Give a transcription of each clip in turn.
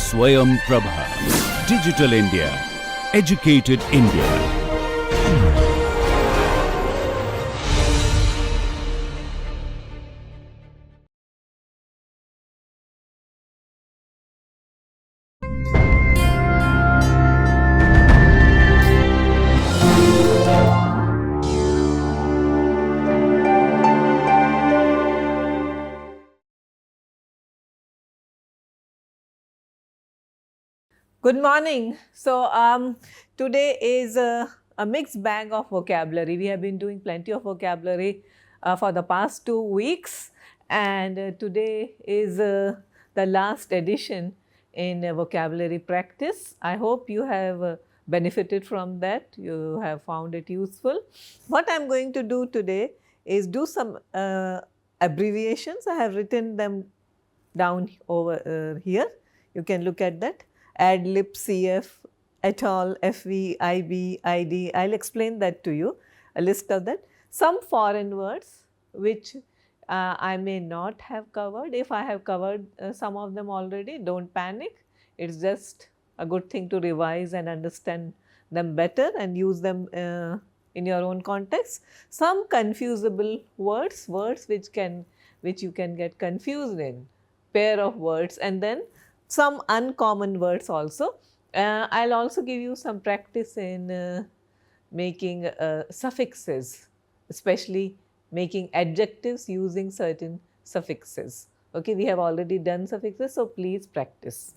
Swayam Prabha. Digital India. Educated India. Good morning. So, today is a mixed bag of vocabulary. We have been doing plenty of vocabulary for the past 2 weeks, and today is the last edition in vocabulary practice. I hope you have benefited from that. You have found it useful. What I am going to do today is do some abbreviations. I have written them down over here. You can look at that. Ad lib, CF, et al, FV, IB, ID. I'll explain that to you, a list of that. Some foreign words which I may not have covered. If I have covered some of them already, don't panic. It's just a good thing to revise and understand them better and use them in your own context. Some confusable words, words which you can get confused in, pair of words, and then some uncommon words also. I'll also give you some practice in making suffixes, especially making adjectives using certain suffixes. Okay, we have already done suffixes, so please practice.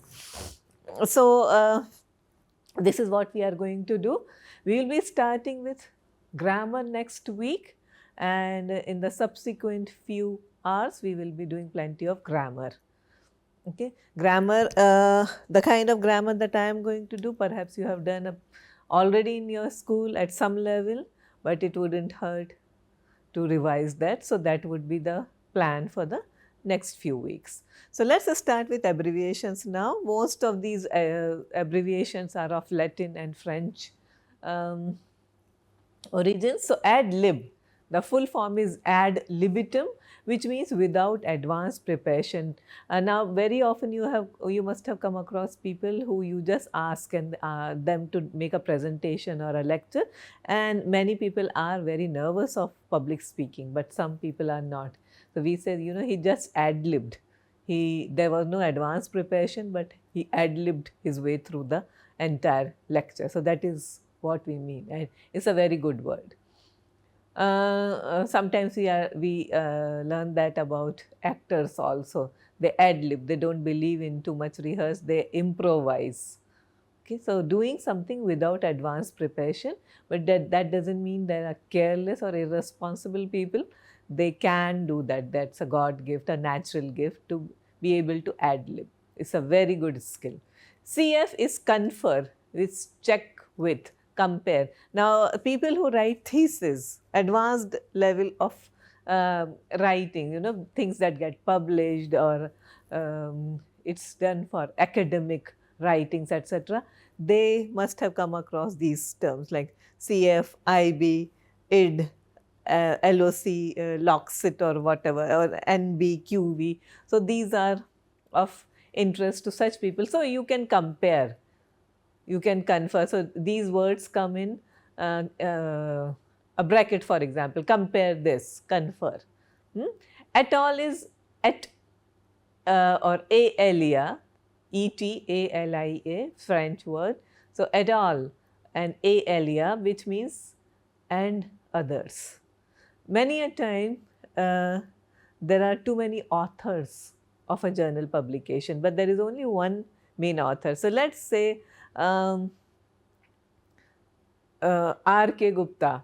So, this is what we are going to do. We will be starting with grammar next week, and in the subsequent few hours, we will be doing plenty of grammar. Okay, grammar, the kind of grammar that I am going to do, perhaps you have done already in your school at some level, but it wouldn't hurt to revise that. So, that would be the plan for the next few weeks. So, let us start with abbreviations now. Most of these abbreviations are of Latin and French origins. So, ad lib, the full form is ad libitum, which means without advanced preparation. Now, very often you must have come across people who you just ask and them to make a presentation or a lecture, and many people are very nervous of public speaking, but some people are not. So, we said, you know, he just ad libbed. There was no advanced preparation, but he ad libbed his way through the entire lecture. So, that is what we mean, and it's a very good word. Sometimes we learn that about actors also. They ad lib, they don't believe in too much rehearse, they improvise. Okay, so doing something without advanced preparation, but that doesn't mean they are careless or irresponsible people. They can do that. That's a God gift, a natural gift to be able to ad lib. It's a very good skill. CF is confer, it's check with, compare. Now, people who write thesis, advanced level of writing, you know, things that get published or it's done for academic writings, etc., they must have come across these terms like CF, IB, ID, LOC, LOCSIT or whatever, or NB, QV. So, these are of interest to such people. So, you can compare, you can confer. So, these words come in a bracket, for example, compare this, confer. Et al is et or alia, ETALIA, French word. So, et al and alia, which means and others. Many a time there are too many authors of a journal publication, but there is only one main author. So, let us say R.K. Gupta,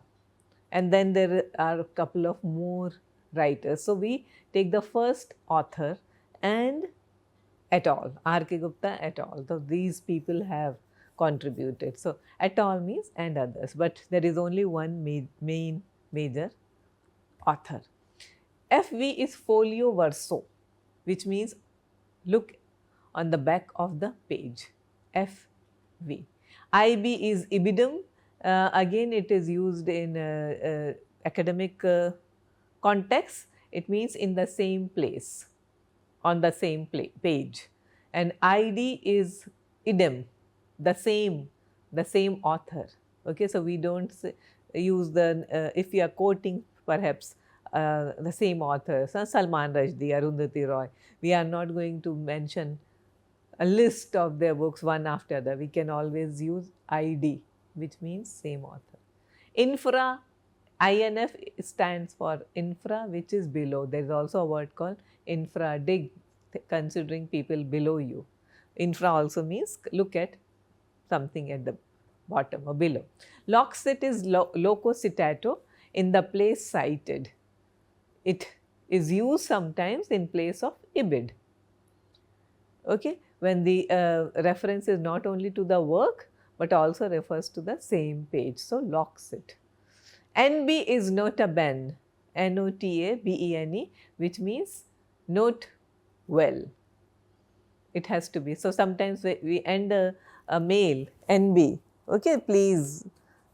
and then there are a couple of more writers. So, we take the first author and et al, R.K. Gupta et al. So, these people have contributed. So, et al means and others, but there is only one main major author. FV is folio verso, which means look on the back of the page, FV. IB is ibidum. Again, it is used in academic context. It means in the same place, on the same page. and ID is idem, the same author. Okay, so we don't use the, if we are quoting perhaps the same authors, Salman Rushdie, Arundhati Roy, we are not going to mention a list of their books one after the other. We can always use ID, which means same author. Infra, INF stands for infra, which is below. There is also a word called infra dig, considering people below you. Infra also means look at something at the bottom or below. Loxit is loco citato, in the place cited. It is used sometimes in place of ibid. Okay, when the reference is not only to the work but also refers to the same page. So, loxit. NB is nota bene, NOTABENE, which means note well. It has to be. So, sometimes we end a mail, NB. Okay, please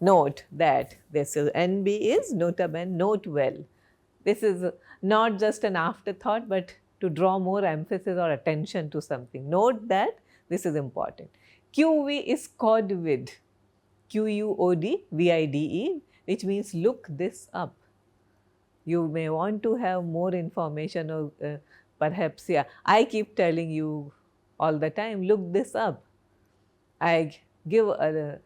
note that this is NB is nota bene, note well. This is not just an afterthought, but to draw more emphasis or attention to something. Note that this is important. QV is quodvid, QUODVIDE, which means look this up. You may want to have more information, or perhaps, yeah, I keep telling you all the time, look this up. I give a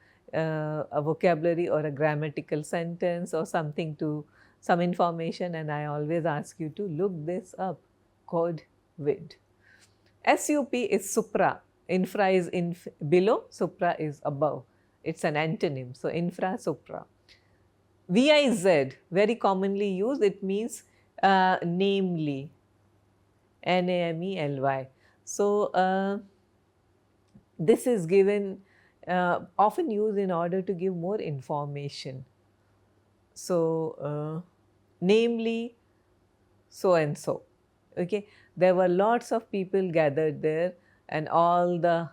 vocabulary or a grammatical sentence or something to some information, and I always ask you to look this up. Code vid. SUP is supra. Infra is below, supra is above. It's an antonym. So, infra, supra. VIZ, very commonly used, it means namely, NAMELY. So, this is given, often used in order to give more information. So, namely, so and so. Okay, there were lots of people gathered there, and all the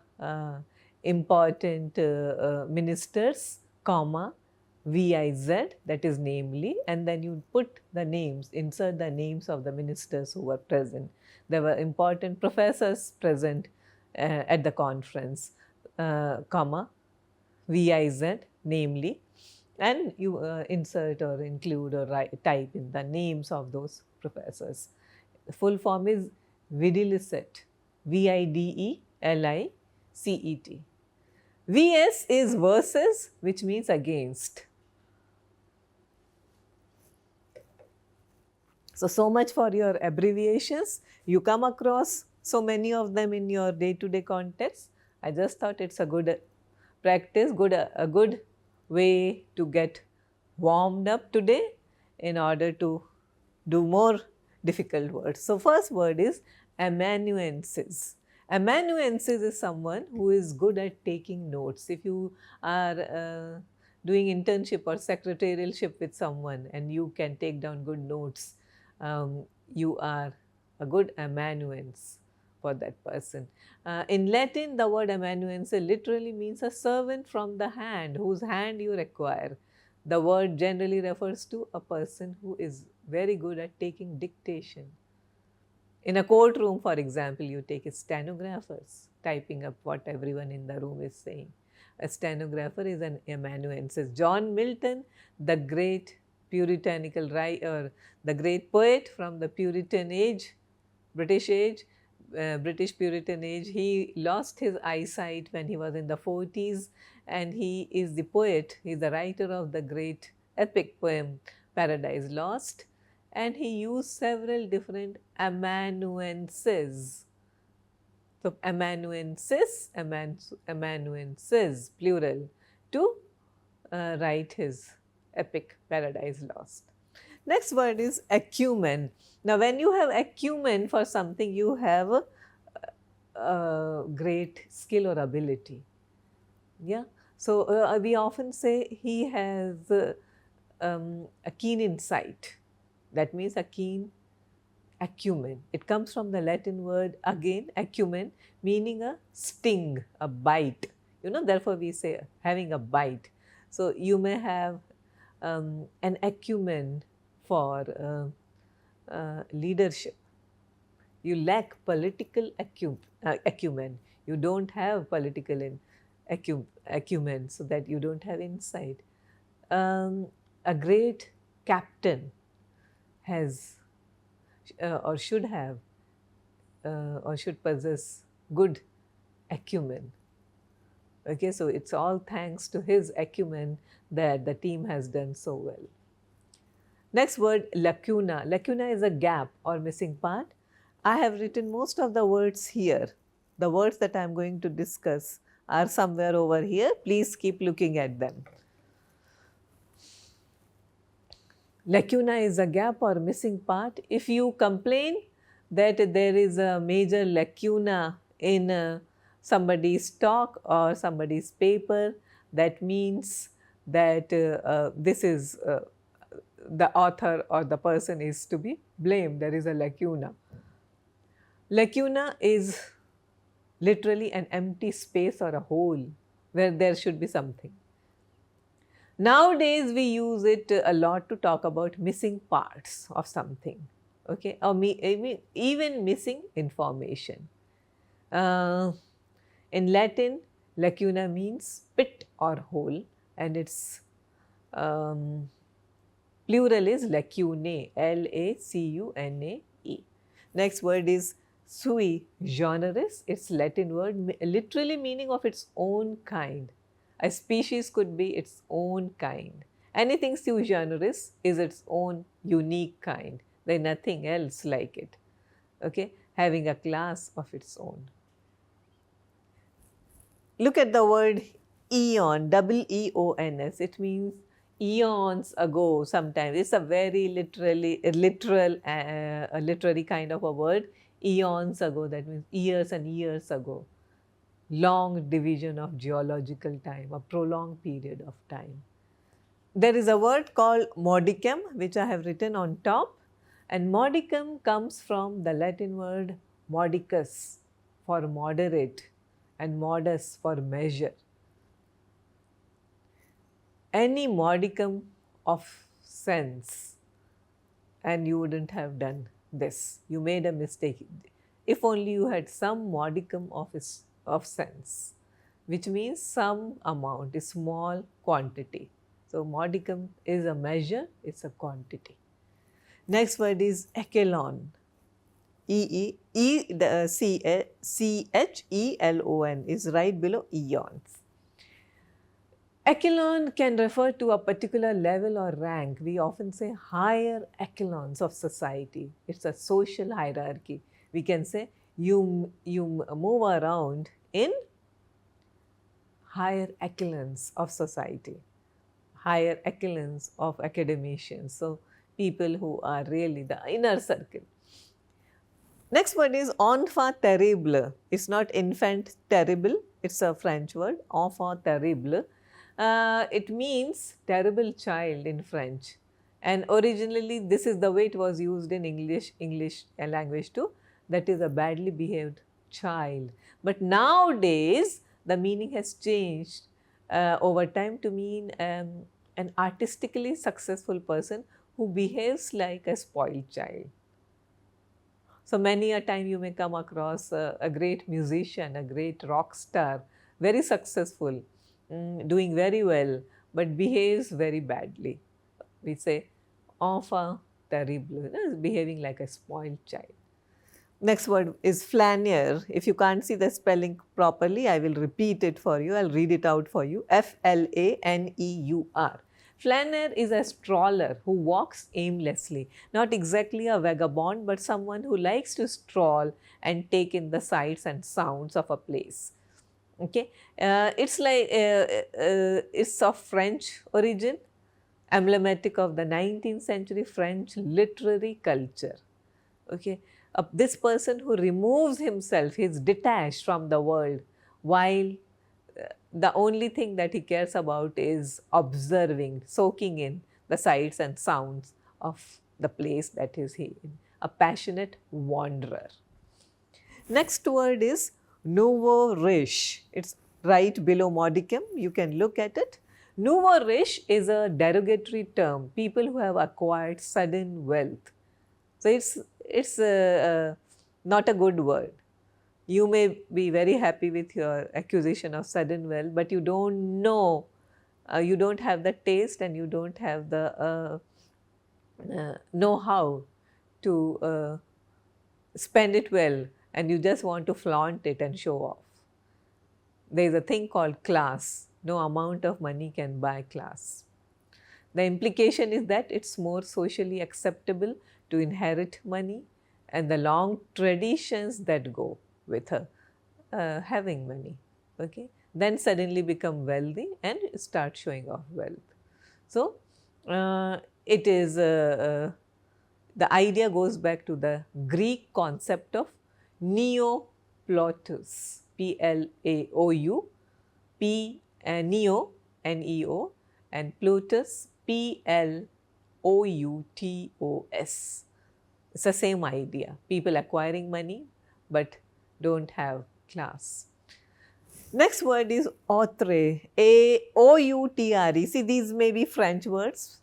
important ministers, comma, VIZ, that is namely, and then you put the names, insert the names of the ministers who were present. There were important professors present at the conference, comma, VIZ, namely, and you insert or include or type in the names of those professors. The full form is Videlicet, VIDELICET. VS is versus, which means against. So much for your abbreviations. You come across so many of them in your day-to-day context. I just thought it's a good practice, a good way to get warmed up today in order to do more difficult words. So, first word is amanuensis. Amanuensis is someone who is good at taking notes. If you are doing internship or secretarialship with someone and you can take down good notes, you are a good amanuensis for that person. In Latin, the word amanuensis literally means a servant from the hand, whose hand you require. The word generally refers to a person who is very good at taking dictation. In a courtroom, for example, you take stenographers, typing up what everyone in the room is saying. A stenographer is an amanuensis. John Milton, the great puritanical writer, the great poet from the Puritan age, British age, British Puritan age, he lost his eyesight when he was in the 40s, and he is the poet, he is the writer of the great epic poem Paradise Lost, and he used several different amanuenses. So, amanuensis, amanuenses, plural, to write his epic Paradise Lost. Next word is acumen. Now, when you have acumen for something, you have a great skill or ability. Yeah. So, we often say he has a keen insight. That means a keen acumen. It comes from the Latin word again, acumen, meaning a sting, a bite. You know, therefore we say having a bite. So, you may have an acumen for leadership. You lack political acumen. You don't have political acumen, so that you don't have insight. A great captain has or should have or should possess good acumen. Okay, so it's all thanks to his acumen that the team has done so well. Next word, lacuna. Lacuna is a gap or missing part. I have written most of the words here. The words that I am going to discuss are somewhere over here. Please keep looking at them. Lacuna is a gap or missing part. If you complain that there is a major lacuna in somebody's talk or somebody's paper, that means that this is the author or the person is to be blamed. There is a lacuna. Lacuna is literally an empty space or a hole where there should be something. Nowadays, we use it a lot to talk about missing parts of something, okay, or even missing information. In Latin, lacuna means pit or hole, and its plural is lacunae, L-A-C-U-N-A-E. Next word is sui generis. It's Latin word, literally meaning of its own kind. A species could be its own kind. Anything sui generis is its own unique kind. There is nothing else like it. Okay, having a class of its own. Look at the word eon, E-E-O-N-S. It means eons ago. Sometimes it's a very literal kind of a word. Eons ago, that means years and years ago. Long division of geological time, a prolonged period of time. There is a word called modicum, which I have written on top, and modicum comes from the Latin word modicus for moderate and modus for measure. Any modicum of sense and you wouldn't have done this. You made a mistake. If only you had some modicum of sense, which means some amount, a small quantity. So, modicum is a measure, it's a quantity. Next word is echelon. C-H-E-L-O-N is right below eons. Echelon can refer to a particular level or rank. We often say higher echelons of society. It's a social hierarchy. We can say you move around in higher echelons of society, higher echelons of academicians. So, people who are really the inner circle. Next word is enfant terrible. It's not infant terrible, it's a French word, enfant terrible. It means terrible child in French. And originally, this is the way it was used in English language too. That is a badly behaved child. But nowadays, the meaning has changed over time to mean an artistically successful person who behaves like a spoiled child. So, many a time you may come across a great musician, a great rock star, very successful, doing very well, but behaves very badly. We say, enfant terrible, behaving like a spoiled child. Next word is flaneur. If you can't see the spelling properly, I will repeat it for you. I'll read it out for you. F-L-A-N-E-U-R. Flaneur is a stroller who walks aimlessly, not exactly a vagabond, but someone who likes to stroll and take in the sights and sounds of a place. Okay, it's like it's of French origin, emblematic of the 19th century French literary culture. Okay, this person who removes himself, he is detached from the world, while the only thing that he cares about is observing, soaking in the sights and sounds of the place that is he in, a passionate wanderer. Next word is nouveau riche. It's right below modicum. You can look at it. Nouveau riche is a derogatory term, people who have acquired sudden wealth. So, it's not a good word. You may be very happy with your acquisition of sudden wealth, but you don't know, you don't have the taste and you don't have the know how to spend it well, and you just want to flaunt it and show off. There is a thing called class. No amount of money can buy class. The implication is that it's more socially acceptable to inherit money and the long traditions that go with having money. Okay, then suddenly become wealthy and start showing off wealth. So it is the idea goes back to the Greek concept of Neoplotus, Plaou, P Neo, Neo, and Plutus, Ploutos. It's the same idea. People acquiring money but don't have class. Next word is autre, Autre. See, these may be French words.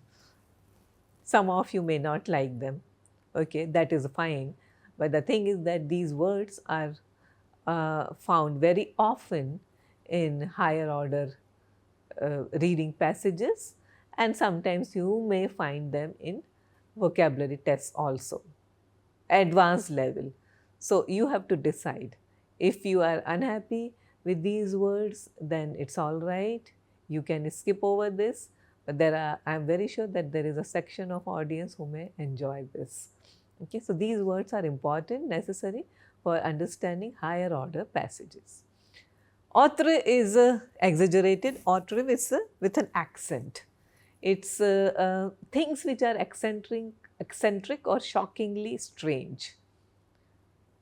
Some of you may not like them. Okay, that is fine. But the thing is that these words are found very often in higher order reading passages, and sometimes you may find them in vocabulary tests also, advanced level. So you have to decide. If you are unhappy with these words, then it's all right. You can skip over this. But I'm very sure that there is a section of audience who may enjoy this. Okay, so these words are important, necessary for understanding higher order passages. Autre is exaggerated. Autre is with an accent. It's things which are eccentric or shockingly strange.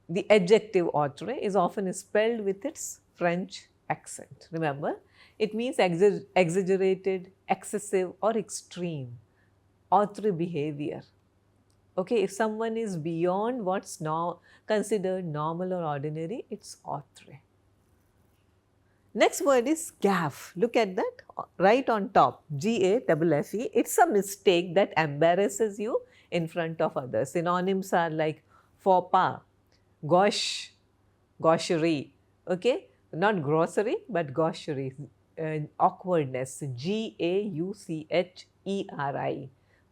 The adjective autre is often spelled with its French accent. Remember, it means exaggerated, excessive, or extreme. Autre behavior. Okay, if someone is beyond what's now considered normal or ordinary, it's autre. Next word is gaffe. Look at that right on top, Gaffe. It's a mistake that embarrasses you in front of others. Synonyms are like faux pas, gauche, gaucherie. Okay, not grocery but gaucherie. Awkwardness, Gaucheri.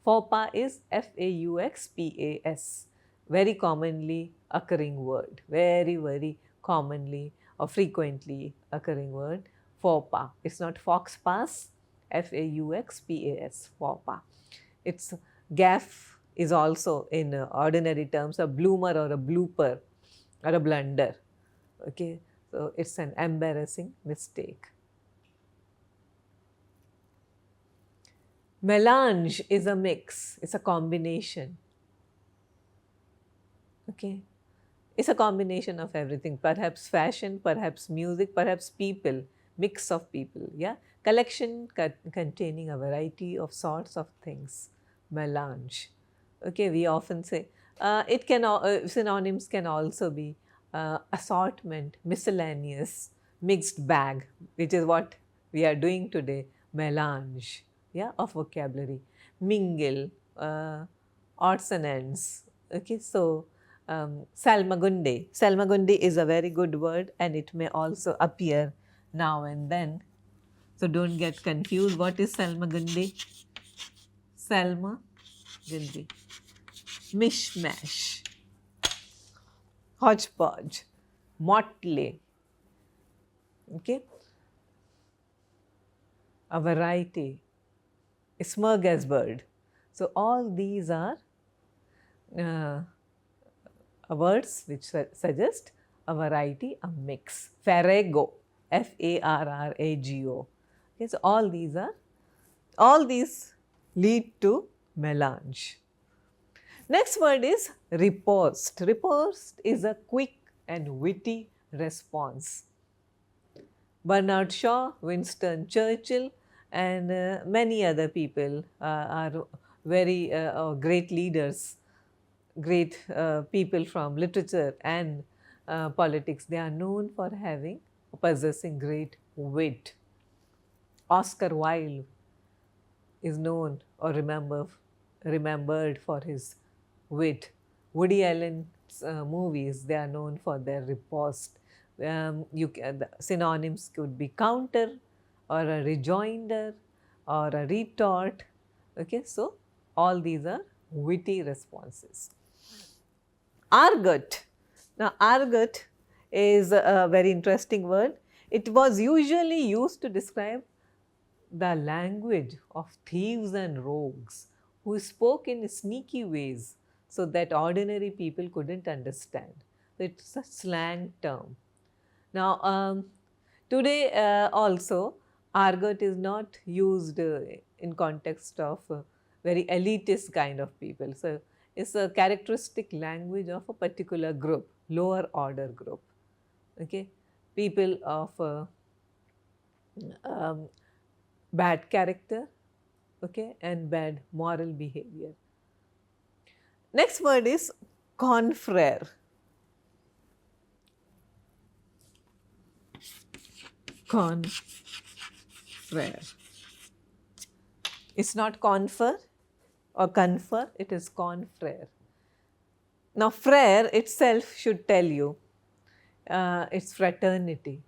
Faux pas is Fauxpas. Very commonly occurring word. Very commonly or frequently occurring word. Faux pas. It's not fox pass. Fauxpas. Faux pas. It's gaffe is also in ordinary terms a bloomer or a blooper or a blunder. Okay, so it's an embarrassing mistake. Melange is a mix, it's a combination. Okay, it's a combination of everything, perhaps fashion, perhaps music, perhaps people, mix of people. Yeah, collection containing a variety of sorts of things. Melange. Okay, we often say it can synonyms can also be assortment, miscellaneous, mixed bag, which is what we are doing today. Melange, yeah, of vocabulary. Mingle, odds and ends. Okay, so salmagunde. Salmagunde is a very good word and it may also appear now and then. So don't get confused. What is salmagunde? Salmagunde. Mishmash, hodgepodge, motley. Okay, a variety, a smorgasbord. So all these are words which suggest a variety, a mix. Farrago, Farrago. Okay, so all these lead to melange. Next word is riposte. Riposte is a quick and witty response. Bernard Shaw, Winston Churchill, and many other people are very great leaders, great people from literature and politics. They are known for possessing great wit. Oscar Wilde is known or remembered for his wit. Woody Allen movies, they are known for their riposte. The synonyms could be counter or a rejoinder or a retort. Okay, so all these are witty responses. Argot. Now, argot is a very interesting word. It was usually used to describe the language of thieves and rogues who spoke in sneaky ways so that ordinary people couldn't understand. So it's a slang term. Now, today also, argot is not used in context of very elitist kind of people. So, it's a characteristic language of a particular group, lower order group. Okay, people of um, bad character, okay, and bad moral behavior. Next word is confrere. Confrere. It's not confer or confer, it is confrere. Now, frere itself should tell you it's fraternity.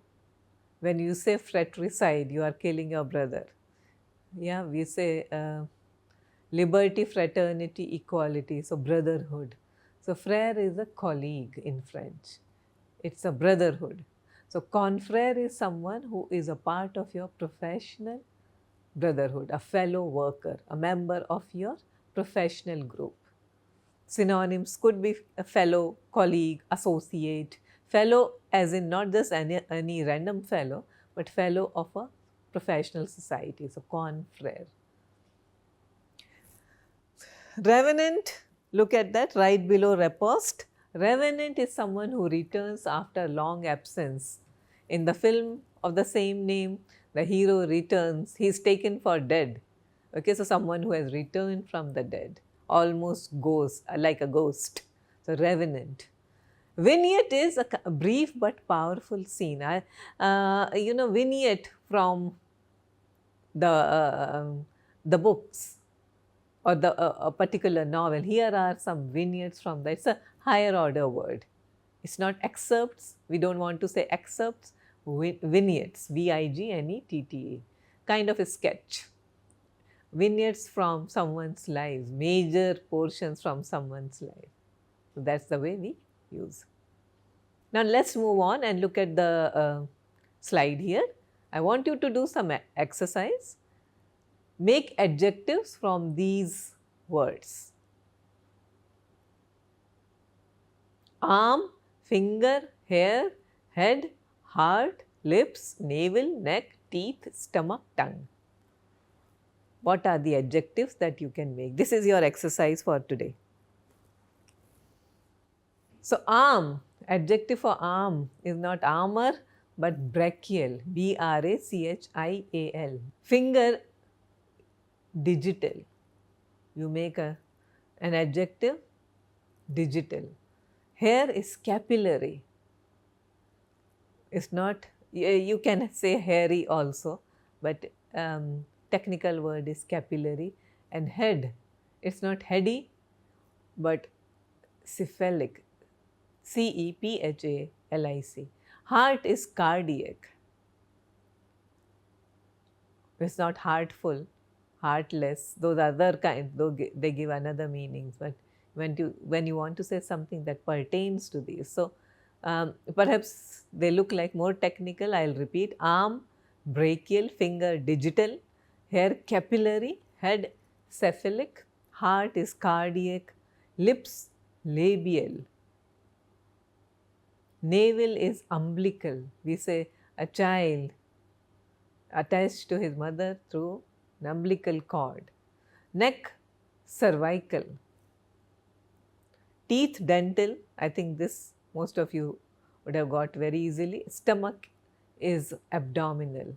When you say fratricide, you are killing your brother. Yeah, we say liberty, fraternity, equality, so brotherhood. So, frère is a colleague in French, it's a brotherhood. So, confrère is someone who is a part of your professional brotherhood, a fellow worker, a member of your professional group. Synonyms could be a fellow, colleague, associate. Fellow as in not just any random fellow, but fellow of a professional society, so confrère. Revenant, look at that right below repost. Revenant is someone who returns after long absence. In the film of the same name, the hero returns, he is taken for dead. Okay, so someone who has returned from the dead, almost ghost, like a ghost. So, revenant. Vignette is a brief but powerful scene. Vignette from the books or a particular novel. Here are some vignettes from that. It's a higher order word. It's not excerpts. We don't want to say excerpts. Vignettes, V-I-G-N-E-T-T-A, kind of a sketch. Vignettes from someone's lives, major portions from someone's life. So that's the way we use. Now let's move on and look at the slide here. I want you to do some exercise. Make adjectives from these words. Arm, finger, hair, head, heart, lips, navel, neck, teeth, stomach, tongue. What are the adjectives that you can make? This is your exercise for today. So, arm, adjective for arm is not armor but brachial, B-R-A-C-H-I-A-L. Finger, digital. You make an adjective, digital. Hair is capillary. It's not, you can say hairy also, but technical word is capillary. And head, it's not heady, but cephalic, C-E-P-H-A-L-I-C. Heart is cardiac. It's not heartful, heartless, those other kinds, though they give another meanings. But when you want to say something that pertains to these, so perhaps they look like more technical. I'll repeat: arm, brachial; finger, digital; hair, capillary; head, cephalic; heart is cardiac; lips, labial; navel is umbilical. We say a child attached to his mother through an umbilical cord. Neck, cervical. Teeth, dental. I think this most of you would have got very easily. Stomach is abdominal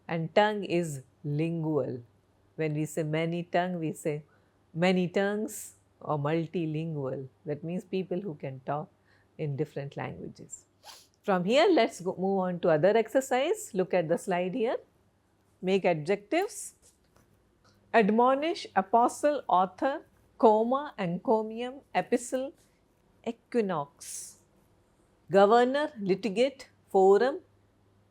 and tongue is lingual. When we say many tongue, we say many tongues or multilingual. That means people who can talk in different languages. From here, let's move on to other exercise. Look at the slide here. Make adjectives. Admonish, apostle, author, coma, encomium, epistle, equinox. Governor, litigate, forum,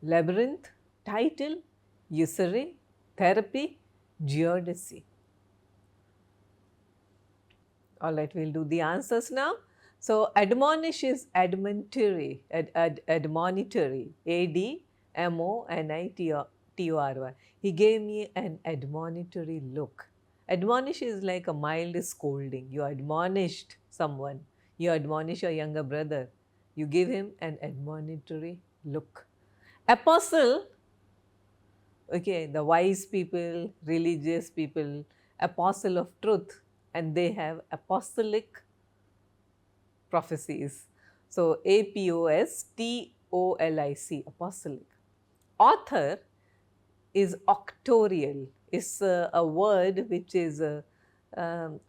labyrinth, title, usury, therapy, geodesy. All right, we'll do the answers now. So, admonish is admonitory, admonitory, ADMONITORY. He gave me an admonitory look. Admonish is like a mild scolding. You admonished someone. You admonish your younger brother. You give him an admonitory look. Apostle, okay, the wise people, religious people, apostle of truth, and they have apostolic prophecies. So, APOSTOLIC, apostolic. Author is auctorial. It's a word which is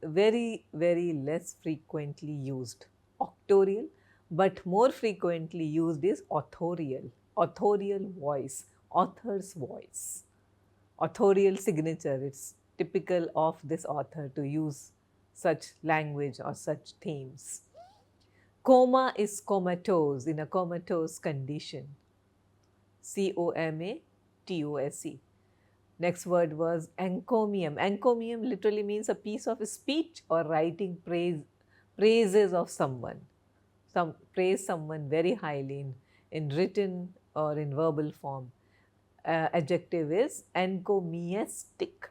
very, very less frequently used. Auctorial, but more frequently used is authorial. Authorial voice, author's voice. Authorial signature, it's typical of this author to use such language or such themes. Coma is comatose, in a comatose condition. COMATOSE. Next word was encomium. Encomium literally means a piece of speech or writing praises of someone. Praise someone very highly in written or in verbal form. Adjective is encomiastic.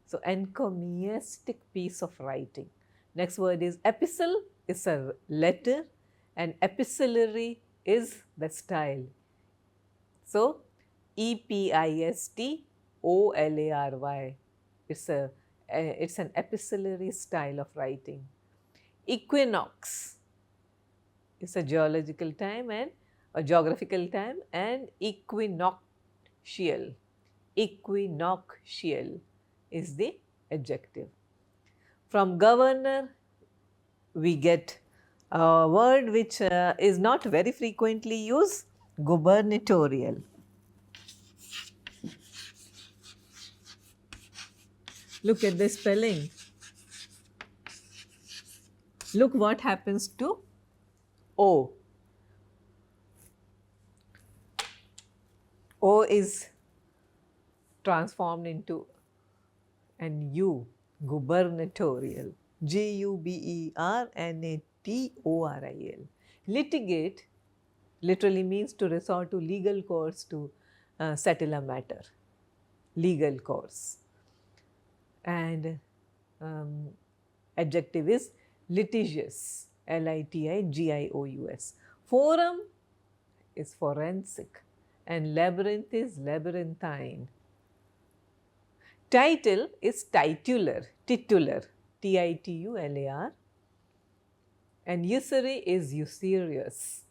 So, encomiastic piece of writing. Next word is epistle, is a letter, and epistolary is the style. So, EPISTOLARY, it's an epistolary style of writing. Equinox is a geological time and a geographical time, and equinoctial. Equinoctial is the adjective. From governor, we get a word which is not very frequently used, gubernatorial. Look at the spelling. Look what happens to O. O is transformed into an U, gubernatorial. GUBERNATORIL. Litigate literally means to resort to legal course to settle a matter. Legal course. And adjective is litigious, LITIGIOUS. Forum is forensic, and labyrinth is labyrinthine. Title is titular, TITULAR, and usury is usurious.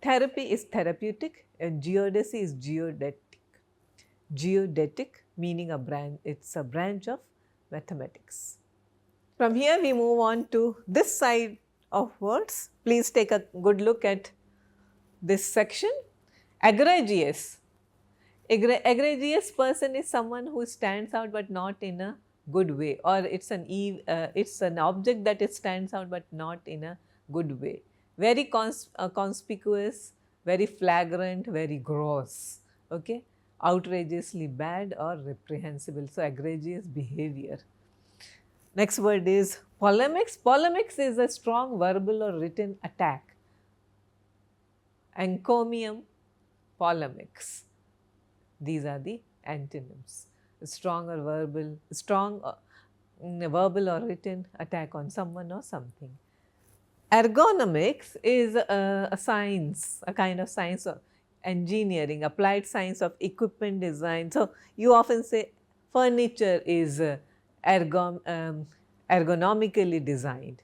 Therapy is therapeutic, and geodesy is geodetic. Geodetic meaning it's a branch of mathematics. From here we move on to this side of words. Please take a good look at this section. Egregious. Egregious person is someone who stands out but not in a good way, or it's an object that it stands out but not in a good way. Very conspicuous, very flagrant, very gross, okay, outrageously bad or reprehensible. So, egregious behavior. Next word is polemics. Polemics is a strong verbal or written attack. Encomium, polemics. These are the antonyms. Strong verbal or written attack on someone or something. Ergonomics is a science, a kind of science of engineering, applied science of equipment design. So, you often say furniture is ergonomically designed,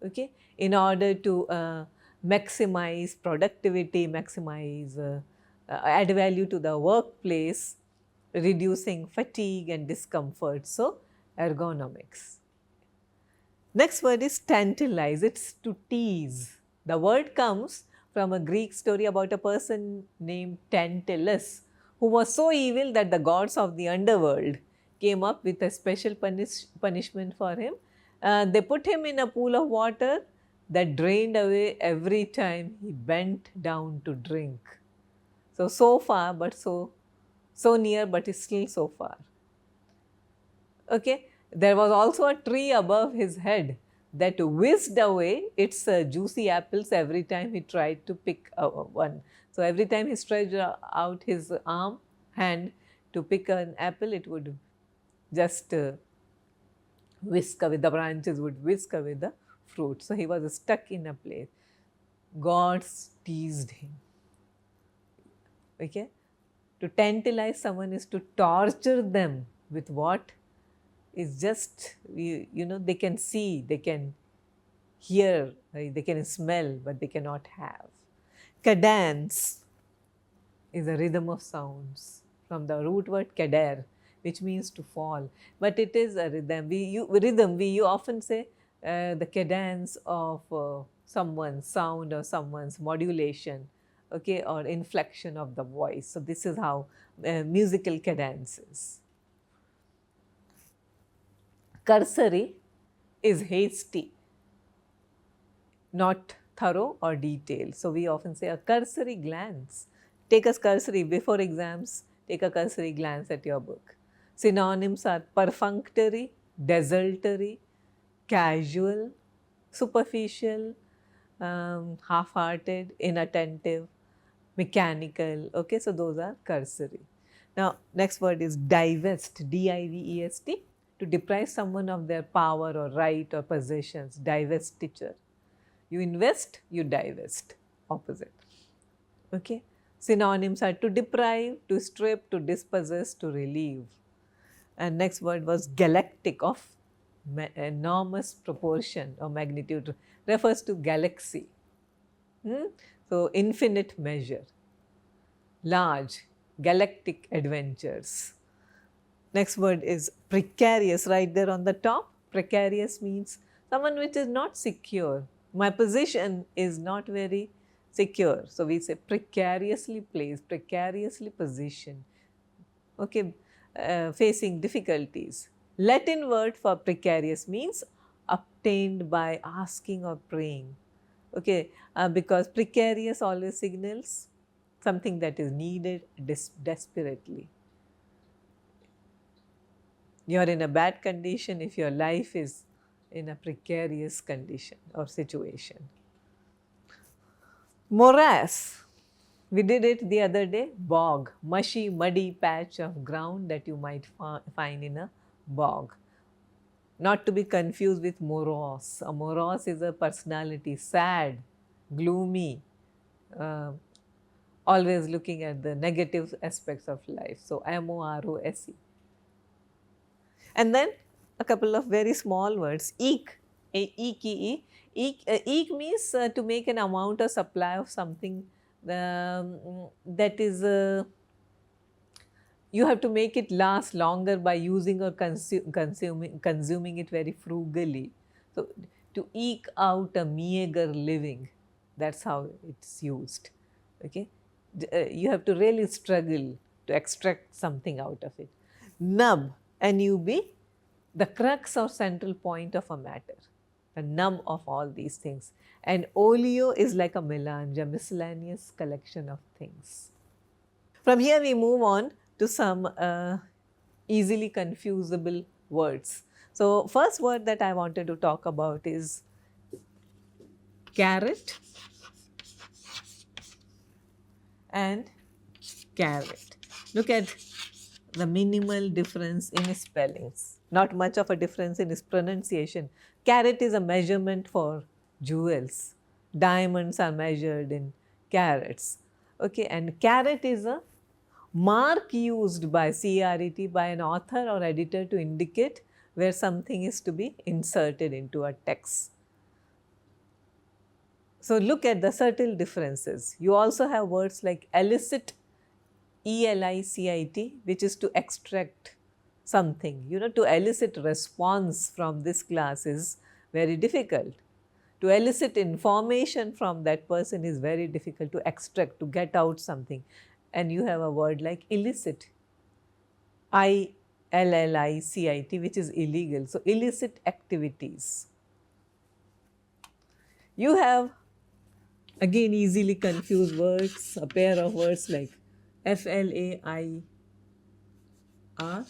okay, in order to maximize productivity, maximize, add value to the workplace, reducing fatigue and discomfort. So, ergonomics. Next word is tantalize, it's to tease. The word comes from a Greek story about a person named Tantalus, who was so evil that the gods of the underworld came up with a special punishment for him. They put him in a pool of water that drained away every time he bent down to drink. So far, but so near, but still so far. Okay, there was also a tree above his head that whisked away its juicy apples every time he tried to pick one. So every time he stretched out his hand to pick an apple, it would just whisk away, the branches would whisk away the fruit. So he was stuck in a place. Gods teased him. Okay, to tantalize someone is to torture them with what is just, they can see, they can hear, they can smell, but they cannot have. Cadence is a rhythm of sounds from the root word kader, which means to fall, but it is a rhythm. You often say the cadence of someone's sound or someone's modulation, okay, or inflection of the voice. So this is how musical cadence is. Cursory is hasty, not thorough or detailed. So we often say a cursory glance. Take a cursory before exams, take a cursory glance at your book. Synonyms are perfunctory, desultory, casual, superficial, half-hearted, inattentive, mechanical. Okay, so those are cursory. Now, next word is divest, D-I-V-E-S-T, to deprive someone of their power or right or possessions, divestiture. You invest, you divest, opposite. Okay. Synonyms are to deprive, to strip, to dispossess, to relieve. And next word was galactic, of enormous proportion or magnitude, refers to galaxy. So, infinite measure, large, galactic adventures. Next word is precarious, right there on the top. Precarious means someone which is not secure. My position is not very secure. So we say precariously placed, precariously positioned. Okay, facing difficulties. Latin word for precarious means obtained by asking or praying. Okay, because precarious always signals something that is needed desperately. You are in a bad condition if your life is in a precarious condition or situation. Morass, we did it the other day. Bog, mushy, muddy patch of ground that you might find in a bog. Not to be confused with morose. A morose is a personality, sad, gloomy, always looking at the negative aspects of life. So, M-O-R-O-S-E. And then a couple of very small words. Eek, E-K-E. Eek means to make an amount or supply of something that is, you have to make it last longer by using or consuming it very frugally. So, to eke out a meager living, that's how it's used. Okay, you have to really struggle to extract something out of it. Nub, N-U-B, the crux or central point of a matter, the nub of all these things. And oleo is like a melange, a miscellaneous collection of things. From here we move on to some easily confusable words. So, first word that I wanted to talk about is carrot and carrot. Look at the minimal difference in spellings, not much of a difference in its pronunciation. Carat is a measurement for jewels. Diamonds are measured in carats. Okay, and carat is a mark used by CRET, by an author or editor, to indicate where something is to be inserted into a text. So, look at the subtle differences. You also have words like elicit, E-L-I-C-I-T, which is to extract something. To elicit response from this class is very difficult. To elicit information from that person is very difficult, to extract, to get out something. And you have a word like illicit, ILLICIT, which is illegal. So, illicit activities. You have again easily confused words, a pair of words like FLAIR and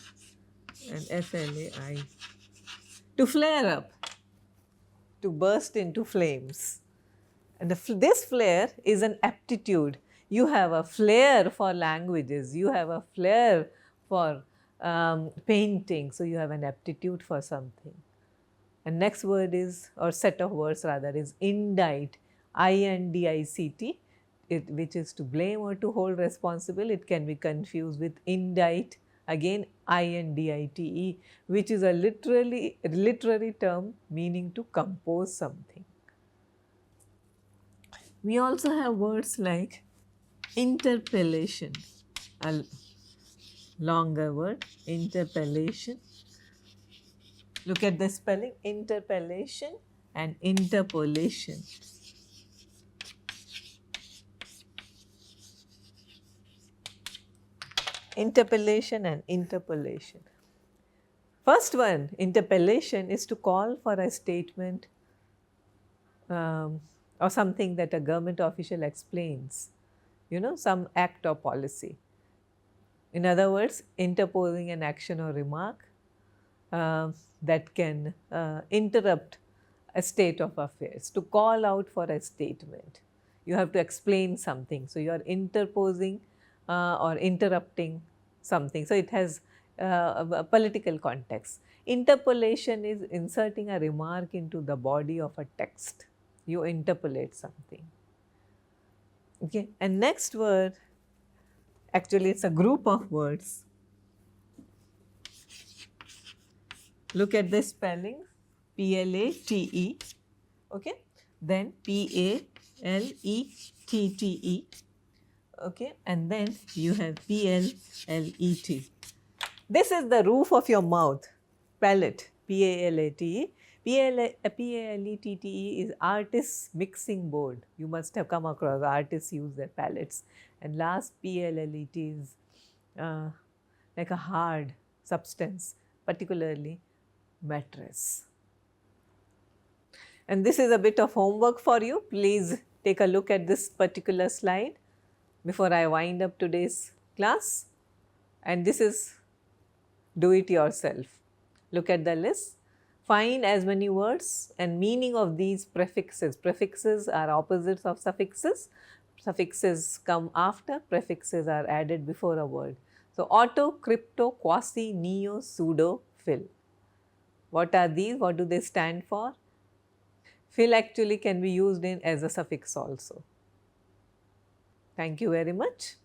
FLAI. To flare up, to burst into flames. And this flair is an aptitude. You have a flair for languages, you have a flair for painting, so you have an aptitude for something. And next word is, or set of words rather, is indict, INDICT, which is to blame or to hold responsible. It can be confused with indict, again INDITE, which is a literary term meaning to compose something. We also have words like interpellation, a longer word, interpellation. Look at the spelling, interpellation and interpolation. Interpellation and interpolation. First one, interpellation, is to call for a statement or something that a government official explains, some act or policy. In other words, interposing an action or remark that can interrupt a state of affairs. To call out for a statement, you have to explain something. So, you are interposing or interrupting something. So, it has a political context. Interpolation is inserting a remark into the body of a text. You interpolate something. Okay. And next word, actually it's a group of words. Look at the spelling, PLATE, okay, then PALETTE, okay, and then you have PLLET. This is the roof of your mouth, palate, PALATE. PALETTE is artist's mixing board. You must have come across artists use their palettes. And last, PLLET is like a hard substance, particularly mattress. And this is a bit of homework for you. Please take a look at this particular slide before I wind up today's class. And this is do it yourself. Look at the list. Find as many words and meaning of these prefixes. Prefixes are opposites of suffixes. Suffixes come after, prefixes are added before a word. So, auto, crypto, quasi, neo, pseudo, phil. What are these? What do they stand for? Phil actually can be used as a suffix also. Thank you very much.